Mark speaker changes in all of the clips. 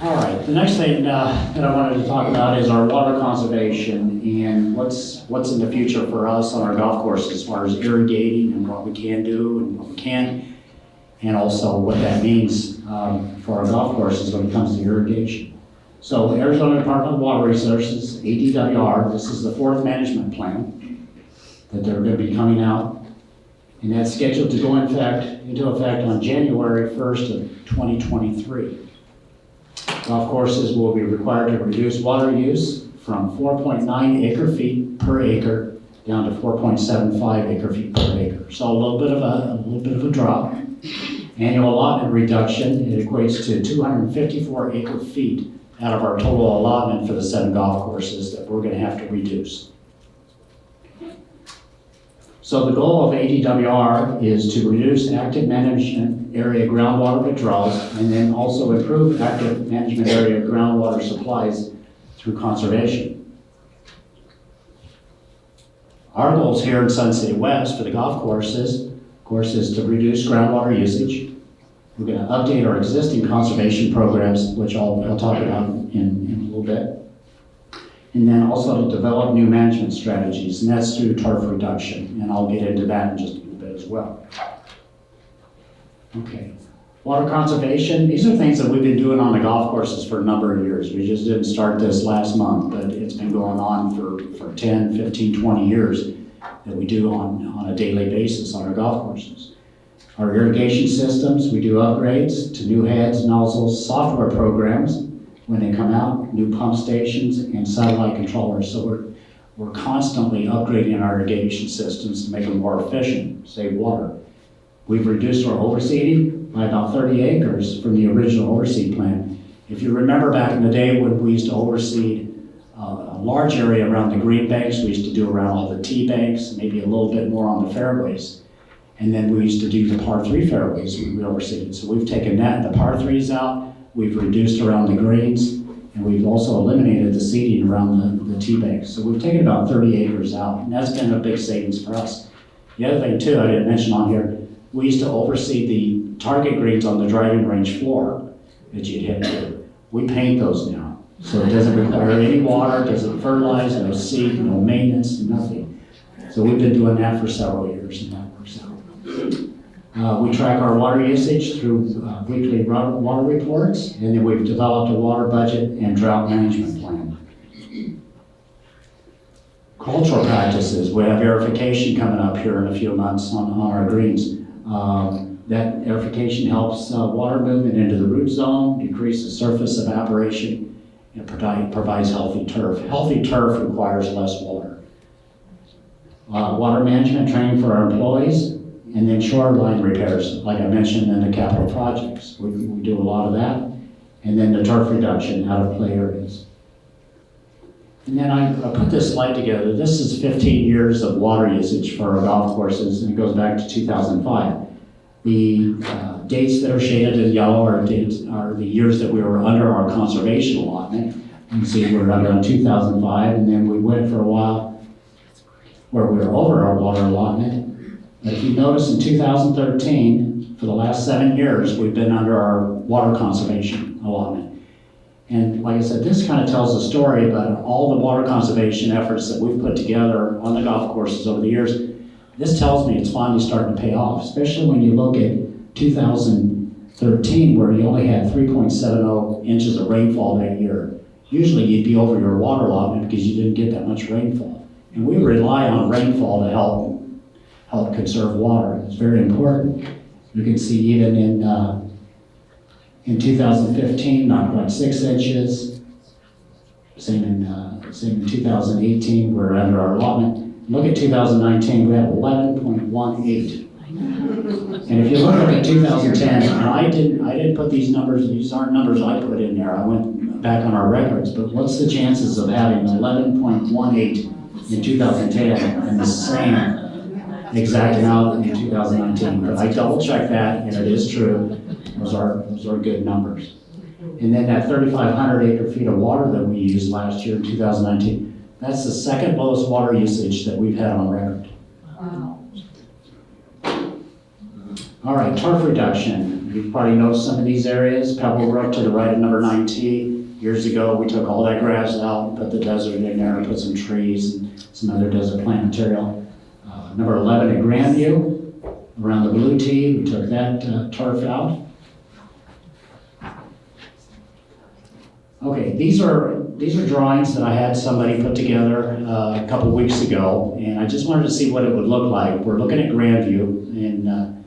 Speaker 1: All right, the next thing that I wanted to talk about is our water conservation and what's in the future for us on our golf course as far as irrigating and what we can do and what we can't, and also what that means for our golf courses when it comes to irrigation. So Arizona Department of Water Resources, ADWR, this is the fourth management plan that they're going to be coming out, and that's scheduled to go into effect on January 1st of 2023. Golf courses will be required to reduce water use from 4.9 acre-feet per acre down to 4.75 acre-feet per acre. So a little bit of a drop. Annual allotment reduction, it equates to 254 acre-feet out of our total allotment for the 7 golf courses that we're going to have to reduce. So the goal of ADWR is to reduce active management area groundwater withdrawals and then also improve active management area groundwater supplies through conservation. Our goals here in Sun City West for the golf courses, of course, is to reduce groundwater usage. We're going to update our existing conservation programs, which I'll talk about in a little bit. And then also to develop new management strategies, and that's through turf reduction, and I'll get into that in just a little bit as well. Okay, water conservation, these are things that we've been doing on the golf courses for a number of years. We just didn't start this last month, but it's been going on for 10, 15, 20 years that we do on a daily basis on our golf courses. Our irrigation systems, we do upgrades to new heads, nozzles, software programs when they come out, new pump stations and satellite controllers. So we're constantly upgrading our irrigation systems to make them more efficient, save water. We've reduced our overseeding by about 30 acres from the original overseed plan. If you remember back in the day when we used to overseed a large area around the green banks, we used to do around all the tee banks, maybe a little bit more on the fairways. And then we used to do the par 3 fairways we overseeded. So we've taken that, the par 3s out, we've reduced around the greens, and we've also eliminated the seeding around the tee banks. So we've taken about 30 acres out, and that's been a big savings for us. The other thing too, I didn't mention on here, we used to overseed the target greens on the driving range floor that you'd hit to. We paint those now, so it doesn't require any water, doesn't fertilize, no seed, no maintenance, nothing. So we've been doing that for several years, and that works out. We track our water usage through weekly water reports, and then we've developed a water budget and drought management plan. Cultural practices, we have aerification coming up here in a few months on our greens. That aerification helps water movement into the root zone, decreases surface evaporation, and provides healthy turf. Healthy turf requires less water. Water management training for our employees, and then shoreline repairs, like I mentioned in the capital projects. We do a lot of that. And then the turf reduction out of play areas. And then I put this slide together. This is 15 years of water usage for our golf courses, and it goes back to 2005. The dates that are shaded in yellow are the years that we were under our conservation allotment. You can see we were under in 2005, and then we went for a while where we were over our water allotment. But if you notice in 2013, for the last 7 years, we've been under our water conservation allotment. And like I said, this kind of tells the story about all the water conservation efforts that we've put together on the golf courses over the years. This tells me it's finally starting to pay off, especially when you look at 2013, where you only had 3.70 inches of rainfall that year. Usually you'd be over your water allotment because you didn't get that much rainfall. And we rely on rainfall to help conserve water. It's very important. You can see even in 2015, not quite 6 inches. Same in 2018, we're under our allotment. Look at 2019, we have 11.18. And if you look at 2010, and I didn't put these numbers, these aren't numbers I put in there. I went back on our records, but what's the chances of having 11.18 in 2010 and the same exact amount in 2019? But I double checked that, and it is true. Those are good numbers. And then that 3,500 acre feet of water that we used last year in 2019, that's the second lowest water usage that we've had on record.
Speaker 2: Wow.
Speaker 1: All right, turf reduction. You've probably noticed some of these areas, Pebble Brook to the right of number 9T. Years ago, we took all that grass out, put the desert in there, and put some trees and some other desert plant material. Number 11 at Grandview, around the blue tee, we took that turf out. Okay, these are drawings that I had somebody put together a couple weeks ago, and I just wanted to see what it would look like. We're looking at Grandview, and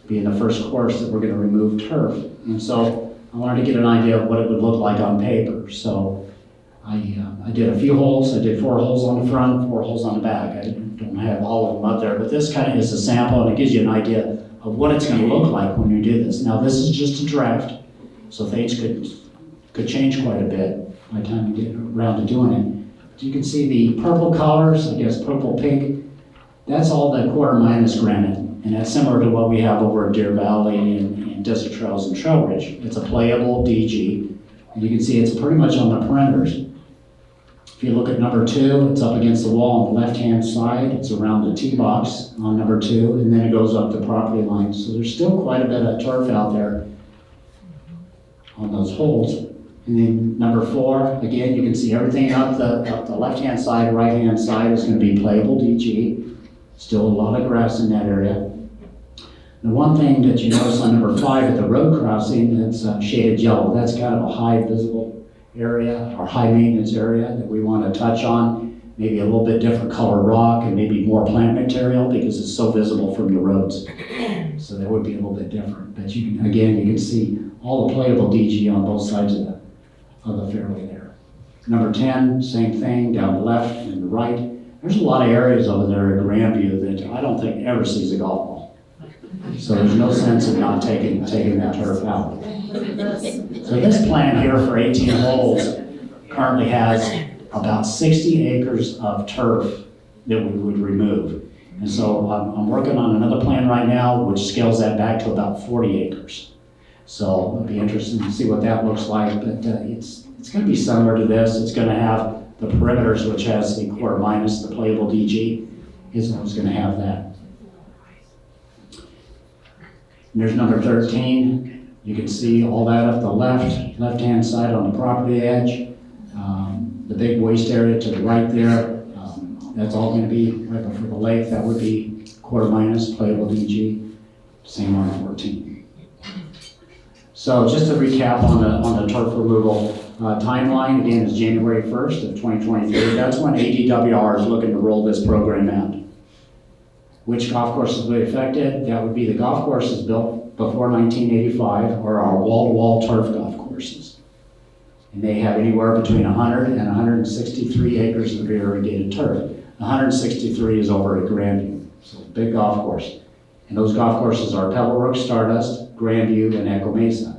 Speaker 1: being the first course that we're going to remove turf, and so I wanted to get an idea of what it would look like on paper. So I did a few holes. I did 4 holes on the front, 4 holes on the back. I don't have all of them up there, but this kind of is a sample, and it gives you an idea of what it's going to look like when you do this. Now, this is just a draft, so things could change quite a bit by the time you get around to doing it. But you can see the purple colors, I guess purple pink, that's all the quarter minus granite, and that's similar to what we have over at Deer Valley and Desert Trails and Trail Ridge. It's a playable DG, and you can see it's pretty much on the perimeters. If you look at number 2, it's up against the wall on the left-hand side. It's around the tee box on number 2, and then it goes up the property line. So there's still quite a bit of turf out there on those holes. And then number 4, again, you can see everything up the left-hand side, right-hand side is going to be playable DG. Still a lot of grass in that area. The one thing that you notice on number 5 at the road crossing, it's shaded yellow. That's kind of a high visible area or high maintenance area that we want to touch on. Maybe a little bit different color rock and maybe more plant material because it's so visible from the roads. So that would be a little bit different. But you can see all the playable DG on both sides of the fairway there. Number 10, same thing, down the left and the right. There's a lot of areas over there at Grandview that I don't think ever sees a golf ball. So there's no sense in not taking that turf out. So this plan here for 18 holes currently has about 60 acres of turf that we would remove. And so I'm working on another plan right now which scales that back to about 40 acres. So it'll be interesting to see what that looks like, but it's going to be similar to this. It's going to have the perimeters, which has the quarter minus the playable DG, is going to have that. And there's number 13. You can see all that up the left-hand side on the property edge. The big waste area to the right there, that's all going to be right before the lake. That would be quarter minus playable DG. Same on 14. So just to recap on the turf removal timeline, again, is January 1st of 2023. That's when ADWR is looking to roll this program out. Which golf courses will be affected? That would be the golf courses built before 1985 or our wall-to-wall turf golf courses. And they have anywhere between 100 and 163 acres of irrigated turf. 163 is over at Grandview, so big golf course. And those golf courses are Pebble Brook, Stardust, Grandview, and Echo Mesa.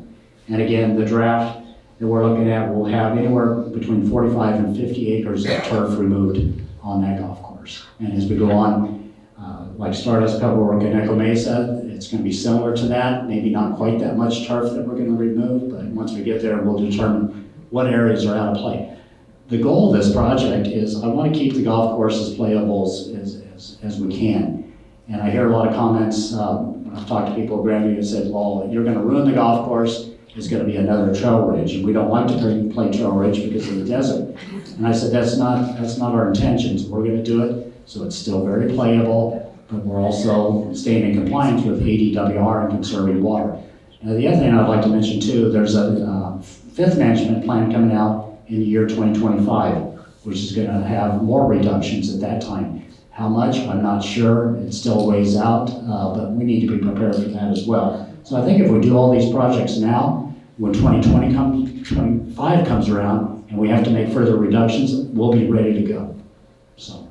Speaker 1: And again, the draft that we're looking at will have anywhere between 45 and 50 acres of turf removed on that golf course. And as we go on, like Stardust, Pebble Brook, and Echo Mesa, it's going to be similar to that. Maybe not quite that much turf that we're going to remove, but once we get there, we'll determine what areas are out of play. The goal of this project is I want to keep the golf course as playable as we can. And I hear a lot of comments when I've talked to people at Grandview that said, well, you're going to ruin the golf course. It's going to be another trail ridge. And we don't like to play trail ridge because of the desert. And I said, that's not our intentions. We're going to do it so it's still very playable, but we're also staying in compliance with ADWR and conserving water. Now, the other thing I'd like to mention too, there's a fifth management plan coming out in the year 2025, which is going to have more reductions at that time. How much, I'm not sure. It's still a ways out, but we need to be prepared for that as well. So I think if we do all these projects now, when 2025 comes around and we have to make further reductions, we'll be ready to go. So.